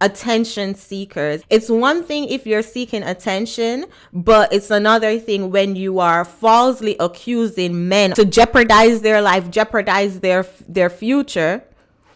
attention seekers. It's one thing if you're seeking attention, but it's another thing when you are falsely accusing men to jeopardize their life, jeopardize their future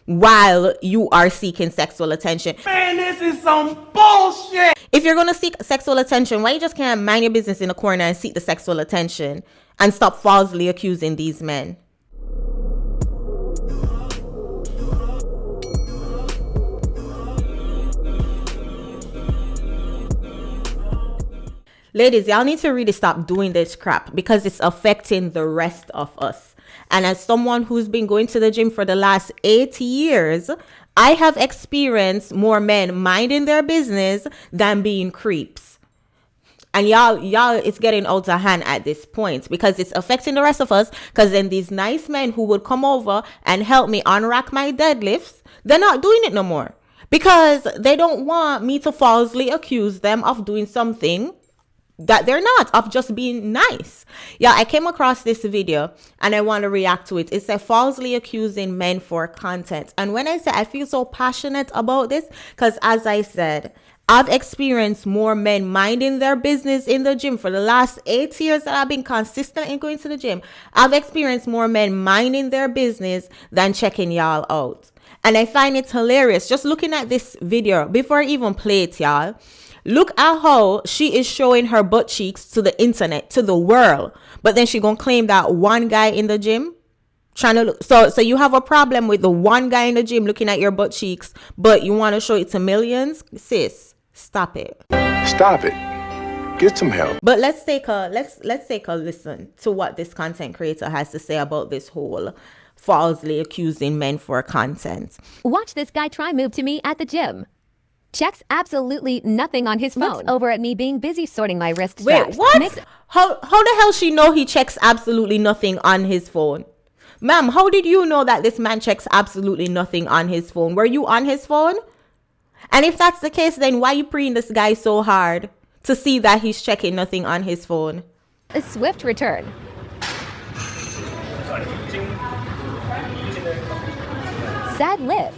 while you are seeking sexual attention. Man, this is some bullshit. If you're going to seek sexual attention, why you just can't mind your business in a corner and seek the sexual attention and stop falsely accusing these men? Ladies, y'all need to really stop doing this crap because it's affecting the rest of us. And as someone who's been going to the gym for the last 8 years, I have experienced more men minding their business than being creeps. And y'all, it's getting out of hand at this point because it's affecting the rest of us. Because then these nice men who would come over and help me unrack my deadlifts, they're not doing it no more because they don't want me to falsely accuse them of doing something that they're not, of just being nice. Yeah, I came across this video and I want to react to it. It said falsely accusing men for content. And when I say I feel so passionate about this, because as I said, I've experienced more men minding their business in the gym for the last 8 years that I've been consistent in going to the gym. I've experienced more men minding their business than checking y'all out. And I find it hilarious just looking at this video before I even play it, y'all. Look at how she is showing her butt cheeks to the internet, to the world. But then she gonna claim that one guy in the gym trying to look. So you have a problem with the one guy in the gym looking at your butt cheeks, but you want to show it to millions? Sis, stop it. Stop it. Get some help. But let's take a listen to what this content creator has to say about this whole falsely accusing men for content. Watch this guy try move to me at the gym. Checks absolutely nothing on his phone. Over at me being busy sorting my wrist straps. Wait, what? How the hell she know he checks absolutely nothing on his phone? Ma'am, how did you know that this man checks absolutely nothing on his phone? Were you on his phone? And if that's the case, then why you preying this guy so hard to see that he's checking nothing on his phone? A swift return. Sad lip.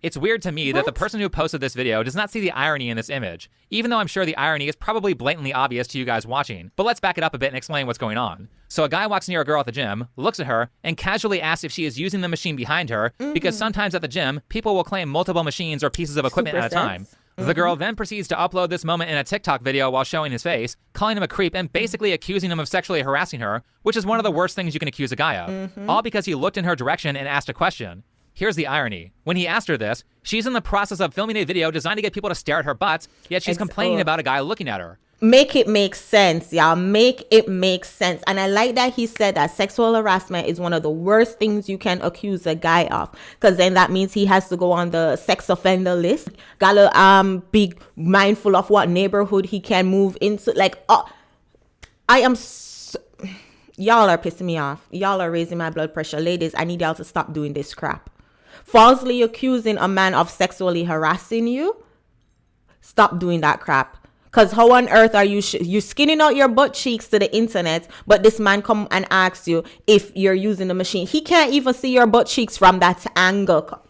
It's weird to me that the person who posted this video does not see the irony in this image, even though I'm sure the irony is probably blatantly obvious to you guys watching. But let's back it up a bit and explain what's going on. So a guy walks near a girl at the gym, looks at her, and casually asks if she is using the machine behind her, because sometimes at the gym, people will claim multiple machines or pieces of equipment at a time. The girl then proceeds to upload this moment in a TikTok video while showing his face, calling him a creep and basically accusing him of sexually harassing her, which is one of the worst things you can accuse a guy of. All because he looked in her direction and asked a question. Here's the irony. When he asked her this, she's in the process of filming a video designed to get people to stare at her butts, yet she's complaining about a guy looking at her. Make it make sense, y'all. Make it make sense. And I like that he said that sexual harassment is one of the worst things you can accuse a guy of, because then that means he has to go on the sex offender list. Gotta be mindful of what neighborhood he can move into. Like, y'all are pissing me off. Y'all are raising my blood pressure. Ladies, I need y'all to stop doing this crap. Falsely accusing a man of sexually harassing you, stop doing that crap. Because how on earth are you skinning out your butt cheeks to the internet, but this man come and asks you if you're using the machine? He can't even see your butt cheeks from that angle.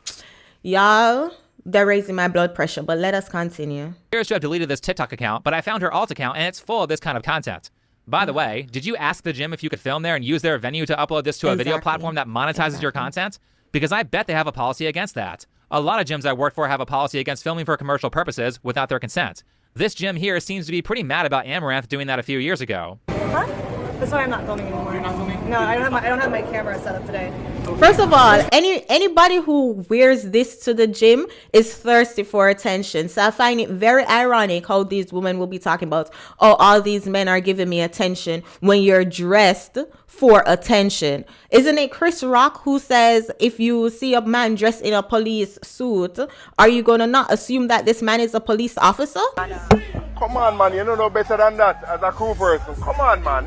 Y'all, they're raising my blood pressure, but let us continue. Here's to have deleted this TikTok account, but I found her alt account and it's full of this kind of content. By the way, did you ask the gym if you could film there and use their venue to upload this to a video platform that monetizes your content? Because I bet they have a policy against that. A lot of gyms I work for have a policy against filming for commercial purposes without their consent. This gym here seems to be pretty mad about Amaranth doing that a few years ago. Huh? That's why I'm not filming anymore. You're not filming? No, I don't have my camera set up today. First of all, anybody who wears this to the gym is thirsty for attention. So I find it very ironic how these women will be talking about, oh, all these men are giving me attention when you're dressed for attention. Isn't it Chris Rock who says if you see a man dressed in a police suit, are you gonna not assume that this man is a police officer? Come on, man. You don't know better than that as a cool person. Come on, man.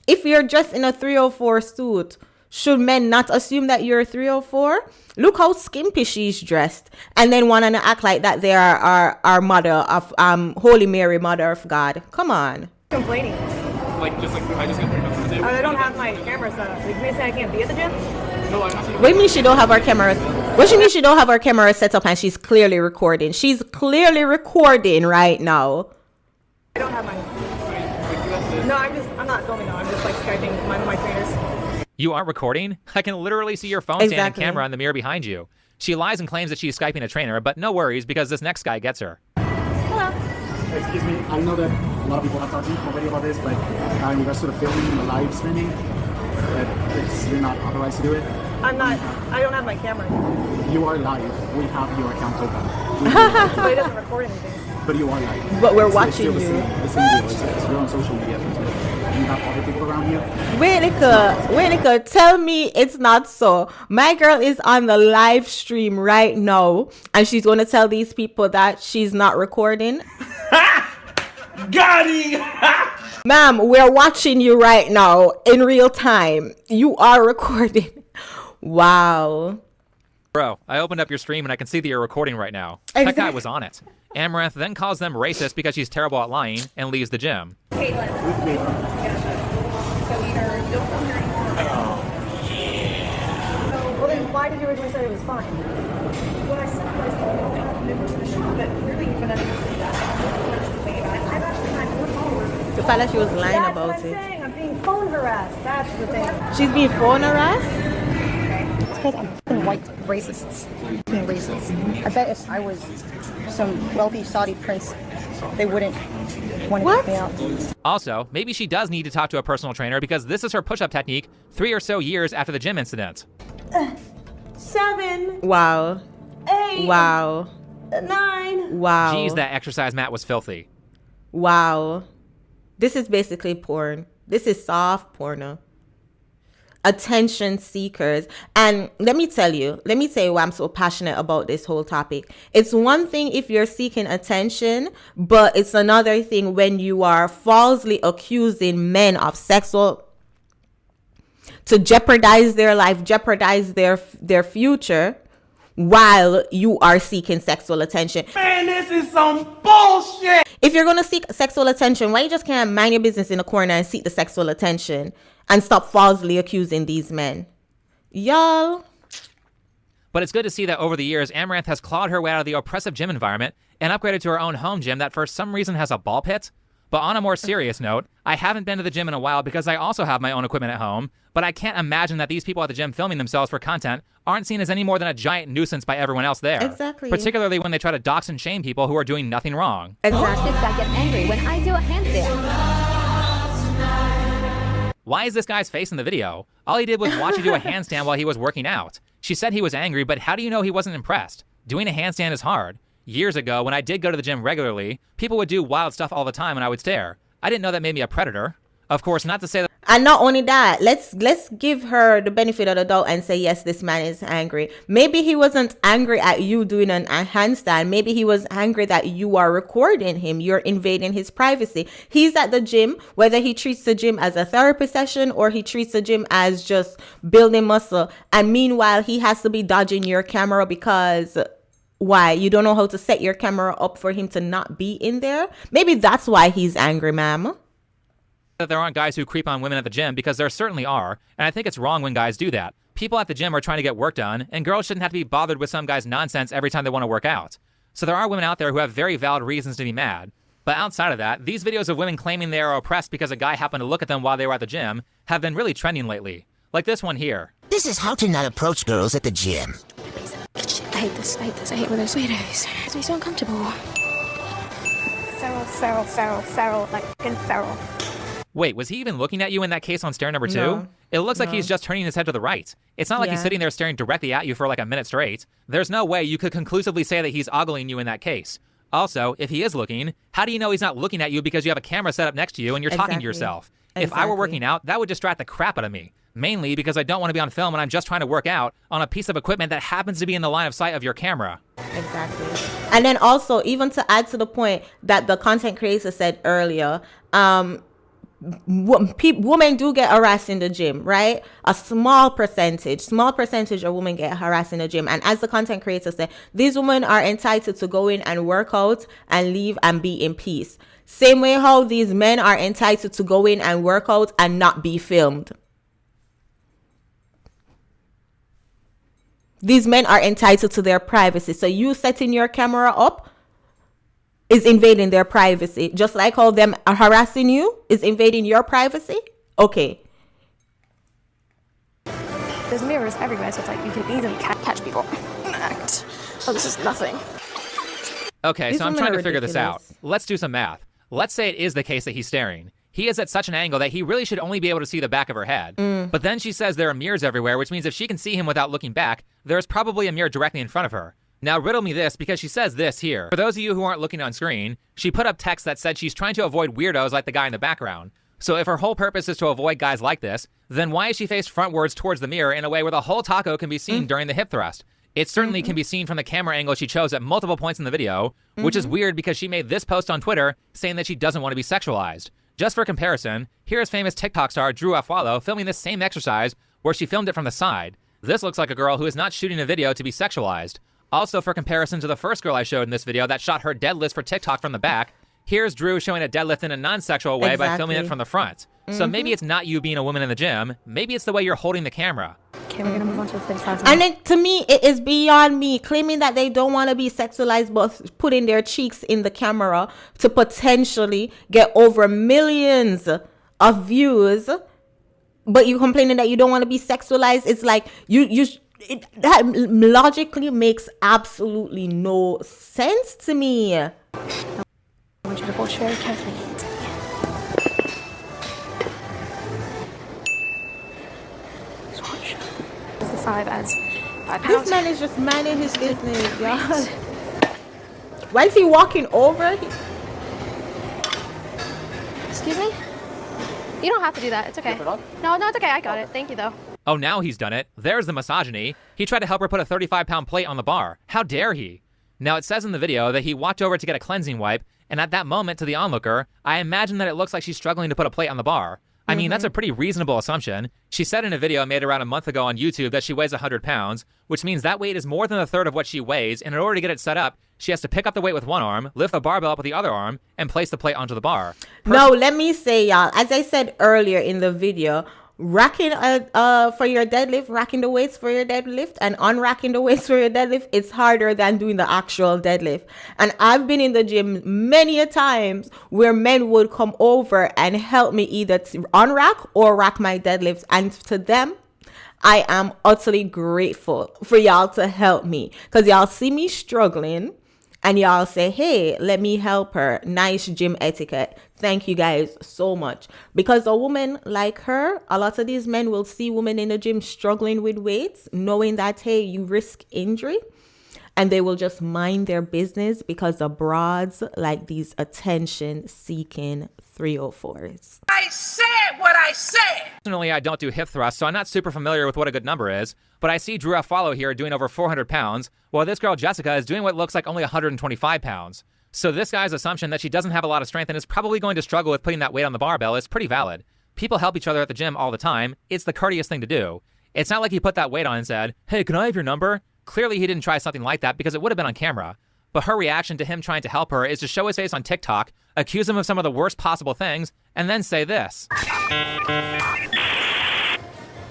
If you're dressed in a 304 suit, should men not assume that you're a 304? Look how skimpy she's dressed, and then want to act like that they are our mother of Holy Mary, Mother of God. Come on. Complaining. I just got pretty much the same. I don't have my camera set up. Like, you say I can't be at the gym? What do you mean she don't have her camera? What do you mean she don't have her camera set up and she's clearly recording? She's clearly recording right now. I don't have mine. No, I'm not filming now. I'm just like Skyping my trainers. You aren't recording? I can literally see your phone stand and camera in the mirror behind you. She lies and claims that she's Skyping a trainer, but no worries because this next guy gets her. Hello. Excuse me, I know that a lot of people have talked to you already about this, but in regards to the filming and the live streaming, you're not authorized to do it. I don't have my camera. You are live. We have your account open. But it doesn't record anything. But you are live. But we're It's watching still you. the same deal. You're on social media. You have other people around you. Wait, Nika, tell me it's not so. My girl is on the live stream right now, and she's going to tell these people that she's not recording. Got him! Ma'am, we're watching you right now in real time. You are recording. Wow. Bro, I opened up your stream and I can see that you're recording right now. That guy was on it. Amaranth then calls them racist because she's terrible at lying and leaves the gym. Caitlin. So either don't come here anymore. Well then why did you originally say it was fine? What I said was I don't have members of the shop, but clearly you've been understanding that. I've actually had more followers. The fact that she was lying That's about what I'm it. saying. I'm being phone harassed. That's the thing. She's being phone harassed? It's because I'm fucking white racists. Fucking racists. I bet if I was some wealthy Saudi prince, they wouldn't want to kick me out. Also, maybe she does need to talk to a personal trainer because this is her push-up technique 3 or so years after the gym incident. 7, Wow. 8, Wow. 9. Wow. Jeez, that exercise mat was filthy. Wow. This is basically porn. This is soft porno. Attention seekers. And let me tell you why I'm so passionate about this whole topic. It's one thing if you're seeking attention, but it's another thing when you are falsely accusing men of sexual to jeopardize their life, jeopardize their future while you are seeking sexual attention. Man, this is some bullshit! If you're going to seek sexual attention, why you just can't mind your business in a corner and seek the sexual attention and stop falsely accusing these men? Y'all. But it's good to see that over the years, Amaranth has clawed her way out of the oppressive gym environment and upgraded to her own home gym that for some reason has a ball pit. But on a more serious note, I haven't been to the gym in a while because I also have my own equipment at home, but I can't imagine that these people at the gym filming themselves for content aren't seen as any more than a giant nuisance by everyone else there. Exactly. Particularly when they try to dox and shame people who are doing nothing wrong. Exactly. This guy gets angry when I do a handstand. Why is this guy's face in the video? All he did was watch you do a handstand while he was working out. She said he was angry, but how do you know he wasn't impressed? Doing a handstand is hard. Years ago, when I did go to the gym regularly, people would do wild stuff all the time and I would stare. I didn't know that made me a predator. Of course, not to say that. And not only that, let's give her the benefit of the doubt and say, yes, this man is angry. Maybe he wasn't angry at you doing a handstand. Maybe he was angry that you are recording him. You're invading his privacy. He's at the gym, whether he treats the gym as a therapy session or he treats the gym as just building muscle. And meanwhile, he has to be dodging your camera because why? You don't know how to set your camera up for him to not be in there? Maybe that's why he's angry, ma'am. That there aren't guys who creep on women at the gym, because there certainly are, and I think it's wrong when guys do that. People at the gym are trying to get work done, and girls shouldn't have to be bothered with some guy's nonsense every time they want to work out. So there are women out there who have very valid reasons to be mad. But outside of that, these videos of women claiming they are oppressed because a guy happened to look at them while they were at the gym have been really trending lately. Like this one here. This is how to not approach girls at the gym. I hate this. I hate when they're sweeties. It makes me so uncomfortable. Feral, like fucking feral. Wait, was he even looking at you in that case on stare number 2? No. It looks like he's just turning his head to the right. It's not like he's sitting there staring directly at you for like a minute straight. There's no way you could conclusively say that he's ogling you in that case. Also, if he is looking, how do you know he's not looking at you because you have a camera set up next to you and you're talking to yourself? If I were working out, that would distract the crap out of me. Mainly because I don't want to be on film and I'm just trying to work out on a piece of equipment that happens to be in the line of sight of your camera. Exactly. And then also, even to add to the point that the content creator said earlier, women do get harassed in the gym, right? A small percentage of women get harassed in the gym. And as the content creator said, these women are entitled to go in and work out and leave and be in peace. Same way how these men are entitled to go in and work out and not be filmed. These men are entitled to their privacy. So you setting your camera up is invading their privacy. Just like how them are harassing you is invading your privacy. Okay. There's mirrors everywhere, so it's like you can easily catch people in the act. Oh, this is nothing. Okay, These so I'm women trying are to figure this out. ridiculous. Let's do some math. Let's say it is the case that he's staring. He is at such an angle that he really should only be able to see the back of her head. But then she says there are mirrors everywhere, which means if she can see him without looking back, there's probably a mirror directly in front of her. Now riddle me this, because she says this here. For those of you who aren't looking on screen, she put up text that said she's trying to avoid weirdos like the guy in the background. So if her whole purpose is to avoid guys like this, then why is she faced frontwards towards the mirror in a way where the whole taco can be seen during the hip thrust? It certainly can be seen from the camera angle she chose at multiple points in the video, which is weird because she made this post on Twitter saying that she doesn't want to be sexualized. Just for comparison, here's famous TikTok star Drew Afualo filming this same exercise where she filmed it from the side. This looks like a girl who is not shooting a video to be sexualized. Also, for comparison to the first girl I showed in this video that shot her deadlift for TikTok from the back, here's Drew showing a deadlift in a non-sexual way by filming it from the front. So maybe it's not you being a woman in the gym, maybe it's the way you're holding the camera. Okay, we're gonna move on to the 35 And then, to me, it is beyond me claiming that they don't want to be sexualized, but putting their cheeks in the camera to potentially get over millions of views. But you complaining that you don't want to be sexualized. It's like that logically makes absolutely no sense to me. I want you to watch very carefully. Just watch. There's the 5 ads. £5. This man is just minding his business, y'all. Why is he walking over? Excuse me? You don't have to do that. It's okay. No, it's okay. I got it. Thank you, though. Oh, now he's done it. There's the misogyny. He tried to help her put a 35-pound plate on the bar. How dare he? Now, it says in the video that he walked over to get a cleansing wipe, and at that moment, to the onlooker, I imagine that it looks like she's struggling to put a plate on the bar. I mean, that's a pretty reasonable assumption. She said in a video made around a month ago on YouTube that she weighs 100 pounds, which means that weight is more than a third of what she weighs, and in order to get it set up, she has to pick up the weight with one arm, lift the barbell up with the other arm, and place the plate onto the bar. No, let me say, y'all, as I said earlier in the video, racking for your deadlift, racking the weights for your deadlift, and unracking the weights for your deadlift, it's harder than doing the actual deadlift. And I've been in the gym many a times where men would come over and help me either to unrack or rack my deadlifts, and to them, I am utterly grateful for y'all to help me, because y'all see me struggling and y'all say, hey, let me help her. Nice gym etiquette. Thank you guys so much. Because a woman like her, a lot of these men will see women in the gym struggling with weights, knowing that, hey, you risk injury. And they will just mind their business because the broads like these attention-seeking 304s. I said what I said. Personally, I don't do hip thrusts, so I'm not super familiar with what a good number is, but I see Drew Afualo here doing over 400 pounds, while this girl Jessica is doing what looks like only 125 pounds. So this guy's assumption that she doesn't have a lot of strength and is probably going to struggle with putting that weight on the barbell is pretty valid. People help each other at the gym all the time. It's the courteous thing to do. It's not like he put that weight on and said, hey, can I have your number? Clearly he didn't try something like that because it would have been on camera. But her reaction to him trying to help her is to show his face on TikTok, accuse him of some of the worst possible things, and then say this.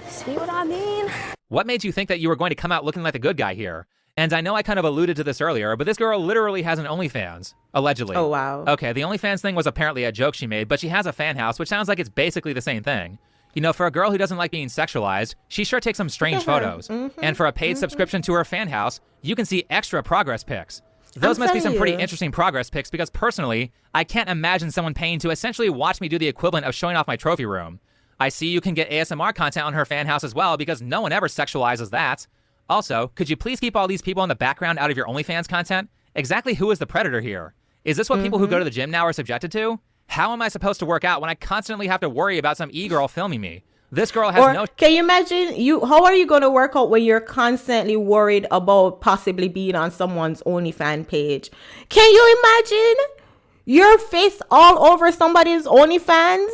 See what I mean? What made you think that you were going to come out looking like the good guy here? And I know I kind of alluded to this earlier, but this girl literally has an OnlyFans, allegedly. Oh, wow. Okay, the OnlyFans thing was apparently a joke she made, but she has a fan house, which sounds like it's basically the same thing. You know, for a girl who doesn't like being sexualized, she sure takes some strange photos. And for a paid subscription to her fan house, you can see extra progress pics. Those must be some pretty interesting progress pics because personally, I can't imagine someone paying to essentially watch me do the equivalent of showing off my trophy room. I see you can get ASMR content on her fan house as well because no one ever sexualizes that. Also, could you please keep all these people in the background out of your OnlyFans content? Exactly who is the predator here? Is this what people who go to the gym now are subjected to? How am I supposed to work out when I constantly have to worry about some e-girl filming me? This girl has no... Can you imagine, how are you going to work out when you're constantly worried about possibly being on someone's OnlyFans page? Can you imagine your face all over somebody's OnlyFans?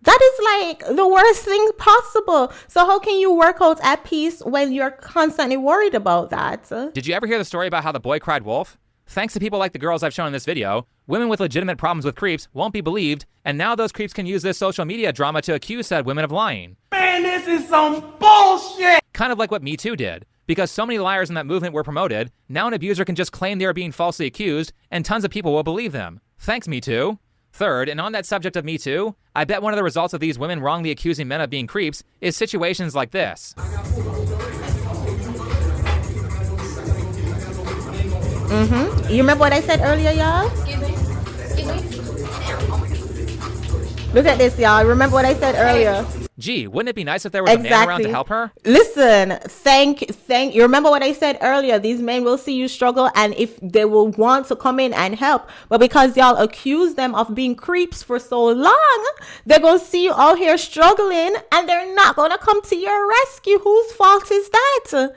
That is like the worst thing possible. So how can you work out at peace when you're constantly worried about that? Did you ever hear the story about how the boy cried wolf? Thanks to people like the girls I've shown in this video, women with legitimate problems with creeps won't be believed, and now those creeps can use this social media drama to accuse said women of lying. Man, this is some bullshit. Kind of like what Me Too did. Because so many liars in that movement were promoted, now an abuser can just claim they are being falsely accused, and tons of people will believe them. Thanks, Me Too. Third, and on that subject of Me Too, I bet one of the results of these women wrongly accusing men of being creeps is situations like this. You remember what I said earlier, y'all? Look at this, y'all. Remember what I said earlier? Gee, wouldn't it be nice if there was a man around to help her? Listen, you remember what I said earlier? These men will see you struggle, and if they will want to come in and help, but because y'all accuse them of being creeps for so long, they're gonna see you out here struggling, and they're not gonna come to your rescue. Whose fault is that?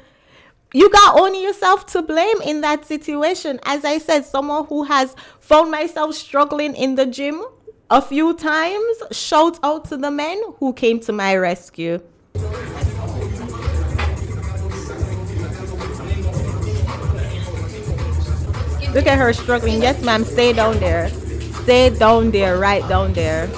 You got only yourself to blame in that situation. As I said, someone who has found myself struggling in the gym a few times, shout out to the men who came to my rescue. Look at her struggling. Yes, ma'am. Stay down there. Stay down there. Right down there.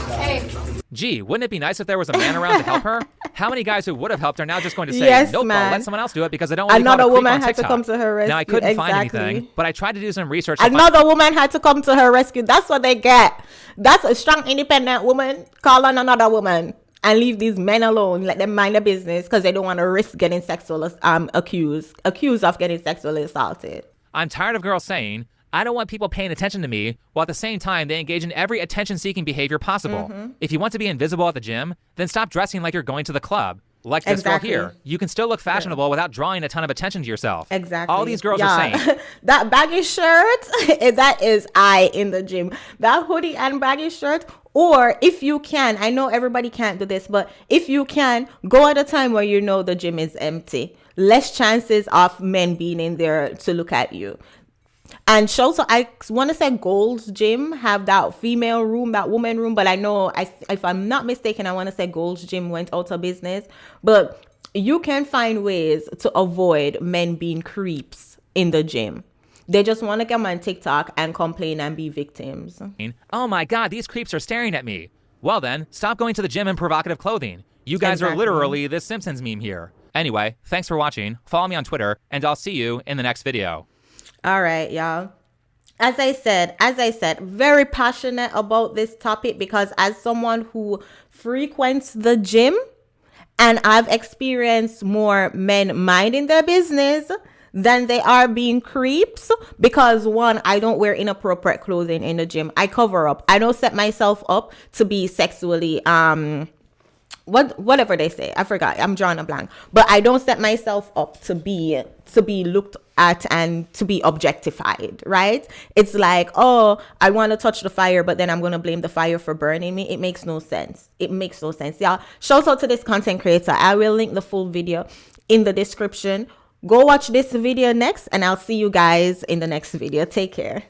Gee, wouldn't it be nice if there was a man around to help her? How many guys who would have helped are now just going to say, yes, nope, man. I'll let someone else do it because I don't want to Another be called a creep woman on had TikTok. to come to her rescue. Now, I couldn't find Exactly. anything, but I tried to do some research. Another woman had to come to her rescue. That's what they get. That's a strong, independent woman. Call on another woman and leave these men alone. Let them mind their business because they don't want to risk getting accused of getting sexually assaulted. I'm tired of girls saying, I don't want people paying attention to me, while at the same time they engage in every attention-seeking behavior possible. If you want to be invisible at the gym, then stop dressing like you're going to the club. Like this girl here. You can still look fashionable without drawing a ton of attention to yourself. Exactly. All these girls are saying. That baggy shirt, that is I in the gym. That hoodie and baggy shirt, or if you can, I know everybody can't do this, but if you can, go at a time where you know the gym is empty. Less chances of men being in there to look at you. And also, I want to say Gold's Gym have that female room, that woman room. But I know, if I'm not mistaken, I want to say Gold's Gym went out of business. But you can find ways to avoid men being creeps in the gym. They just want to come on TikTok and complain and be victims. Oh my God, these creeps are staring at me. Well then, stop going to the gym in provocative clothing. You guys are literally this Simpsons meme here. Anyway, thanks for watching. Follow me on Twitter, and I'll see you in the next video. All right, y'all. As I said, very passionate about this topic because as someone who frequents the gym and I've experienced more men minding their business than they are being creeps because one, I don't wear inappropriate clothing in the gym. I cover up. I don't set myself up to be sexually, whatever they say. I forgot. I'm drawing a blank. But I don't set myself up to be looked at and to be objectified, right? It's like, oh, I want to touch the fire, but then I'm going to blame the fire for burning me. It makes no sense. It makes no sense. Y'all, shout out to this content creator. I will link the full video in the description. Go watch this video next, and I'll see you guys in the next video. Take care.